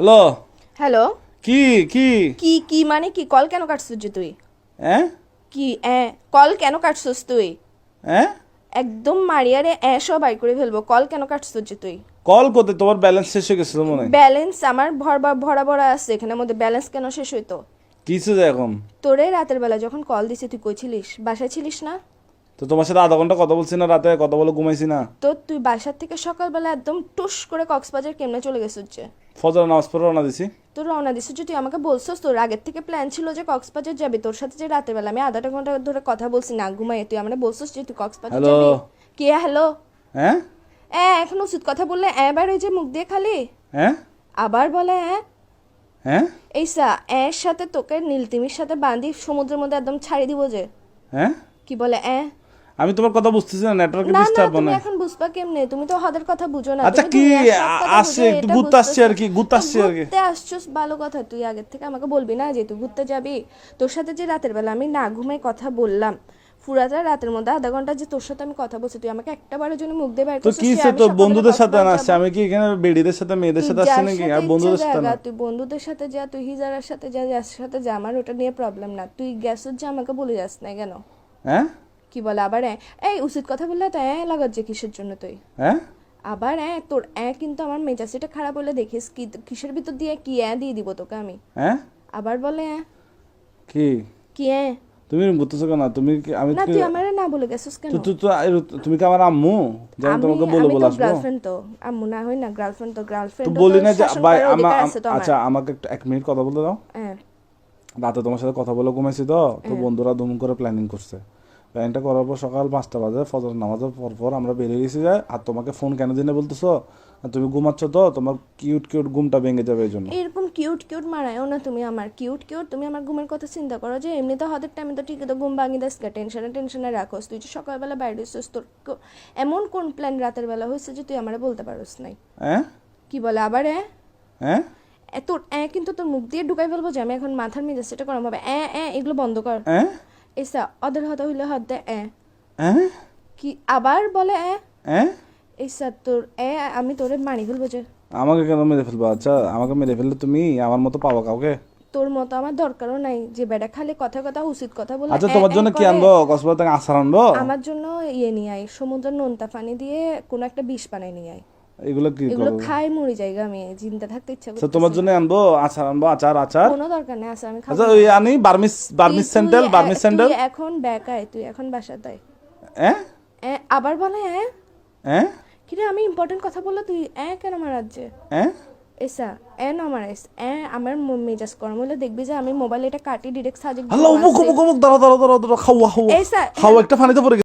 Hello. Hello. কি কি কি কি মানে কি? কল কেন কাটছিস যে তুই? হ্যাঁ কি কল কেন কাটছিস তুই? হ্যাঁ একদম মারিয়ারে সব বাই করে ফেলবো। কল কেন কাটছিস যে তুই? কল করতে তোমার ব্যালেন্স শেষ হয়ে গেছিল মনে হয়। ব্যালেন্স আমার ভরা ভরা আছে, এখানের মধ্যে ব্যালেন্স কেন শেষ হইতো? কিছু যায় এখন। তোরে রাতের বেলা যখন কল দিছি তুই কই ছিলিস? বাসায় ছিলিস না? তো তোমার সাথে আধা ঘন্টা কথা বলছি না, রাতে কথা বলে ঘুমাইছি না। তো তুই বাসার থেকে সকালবেলা একদম টুস করে কক্সবাজার কেমনে চলে গেছিস যে? ফজর নামাজ পড়ে রওনা দিছি। তোর রওনা দিছিস যে, তুই আমাকে বলছিস তোর আগের থেকে প্ল্যান ছিল যে কক্সবাজার যাবি। তোর সাথে যে রাতের বেলা আমি আধাটা ঘন্টা ধরে কথা বলছি না ঘুমাইয়ে, তুই আমরা বলছিস যে তুই কক্সবাজার হ্যালো। যাবি। কে হ্যালো? হ্যাঁ এখন উচিত কথা বললে বার ওই যে মুখ দিয়ে খালি হ্যাঁ আবার বলে হ্যাঁ এইসা এর সাথে তোকে নীলতিমির সাথে বাঁধি সমুদ্রের মধ্যে একদম ছাড়ি দিব যে। হ্যাঁ কি বলে আমি তোমার কথা বুঝতেছি না, নেটওয়ার্ক না না ডিস্টার্ব তুমি মানে। এখন বুঝবা কেমনে? তুমি তো হাদের কথা বুঝো না। আচ্ছা তুমি কি দুনিয়ার সব কথা আসছে, বুঝো, একটু এটা ঘুরতে আসছি বুঝতেছ আর না। কি, ঘুরতে তো আসছি আর কি। ঘুরতে আসছিস ভালো কথা, তুই আগের থেকে আমাকে বলবি না যে তুই ঘুরতে যাবি? তোর সাথে যে রাতের বেলা আমি না ঘুমাই কথা বললাম, পুরাটা রাতের মধ্যে আধা ঘন্টা যে তোর সাথে আমি কথা বলছি, তুই আমাকে একটা বারের জন্য মুখ দিয়ে বাইর তো করছিস কি যে সে আমি তো সকালে বন্ধুদের সাথে কক্সবাজার না যাবো? আসছে, আমি কি এখানে বেডিদের সাথে মেয়েদের তুই সাথে আসছি যার নাকি? সাথে আর ইচ্ছা বন্ধুদের সাথে জায়গা, না। তুই বন্ধুদের সাথে যা, তুই হিজারার সাথে যা, যার সাথে যা, আমার ওটা নিয়ে প্রবলেম না। তুই গ্যাসের যে আমাকে বলে যাস না কেন? হ্যাঁ কি বলে আবার এই উচিত কথা বললে তো লাগার যে কিসের জন্য তুই? হ্যাঁ আবার তোর কিন্তু আমার মেজাজটা খারাপ হলে দেখিস কি কিসের ভিতর দিয়ে কি দিয়ে দিব তোকে আমি। হ্যাঁ আবার বলে কি কি তুমি বুঝতেছো কেন? তুমি কি আমি না, কি তুই আমারে না বলে গেছিস কেন? তুমি কি আমার আম্মু যে আমি তোমাকে বলে আমি বলে তো আসবো? গার্লফ্রেন্ড, তো আম্মু না হই না গার্লফ্রেন্ড, তো তো গার্লফ্রেন্ড বলি না যে ভাই আছে তো আমার। আচ্ছা আমাকে একটু 1 মিনিট কথা বলতে দাও। হ্যাঁ রাতে তোমার সাথে কথা বলে ঘুমাইছি তো তো বন্ধুরা ধুম করে প্ল্যানিং করছে। প্ল্যানিংটা করার পর সকাল 5টা বাজে ফজর নামাজের পর আমরা বেরিয়ে গেছি যায়। আর তোমাকে ফোন কেন দিনে বলতেছো? আর তুমি ঘুমাচ্ছ তো, তোমার কিউট কিউট ঘুমটা ভেঙে যাবে এই জন্য। এরকম কিউট কিউট মারায়ও না তুমি আমার। কিউট কিউট তুমি আমার ঘুমের কথা চিন্তা করো যে এমনি তো হাতের টাইমে তো ঠিকই তো ঘুম ভাঙি দাস, টেনশনে টেনশনে রাখোস। তুই যে সকালবেলা বাইরে হইছিস, তোর এমন কোন প্ল্যান রাতের বেলা হয়েছে যে তুই আমারে বলতে পারোস নাই? হ্যাঁ কি বলে আবার হ্যাঁ তোর কিন্তু তোর মুখ দিয়ে ঢুকাই ফেলবো যে আমি এখন মাথার মেজাজ সেটা করাম হবে। এগুলো বন্ধ কর। হ্যাঁ এসা অদের হতা হইলে হাত দে হ্যাঁ কি আবার বলে হ্যাঁ এসা তোর আমি তোরে মারি ফেলবো যে। আমাকে কেন মেরে ফেলবো? আচ্ছা আমাকে মেরে ফেললে তুমি আমার মতো পাবো কাউকে? তোর মতো আমার দরকারও নাই যে বেটা খালি কথা কথা উচিত কথা বলে। আচ্ছা তোমার জন্য কি আনবো? কক্সবাজার থেকে আচার আনবো? আমার জন্য নিয়ে আয়, সমুদ্রের নোনতা পানি দিয়ে কোনো একটা বিষ বানাই নিয়ে আয়। এগুলো কি এগুলো করবো? খাই মরি জায়গা, আমি চিন্তা থাকতে ইচ্ছা আচ্ছা করতেছে তোমার না। জন্য আনবো আচার, আনবো আচার। কোনো দরকার নেই আছে, আমি খাবো আচ্ছা না। ওই আনি বার্মিস স্যান্ডেল, বার্মিস স্যান্ডেল। তুই এখন বেকায়, তুই এখন বাসাতে আয়। হ্যাঁ আবার বলে হ্যাঁ কিরে আমি ইম্পর্টেন্ট কথা বললে তুই কেন মারার যে? হ্যাঁ এসা না মারাইস। আমার মেজাজ গরম হলে দেখবি যে আমি মোবাইল এটা কাটি ডিরেক্ট সাজে হ্যালো, মুখ মুখ মুখ, দাঁড়াও দাঁড়াও দাঁড়াও দাঁড়াও, খাওয়া খাওয়া এসা খাওয়া, একটা পানিতে পড়ে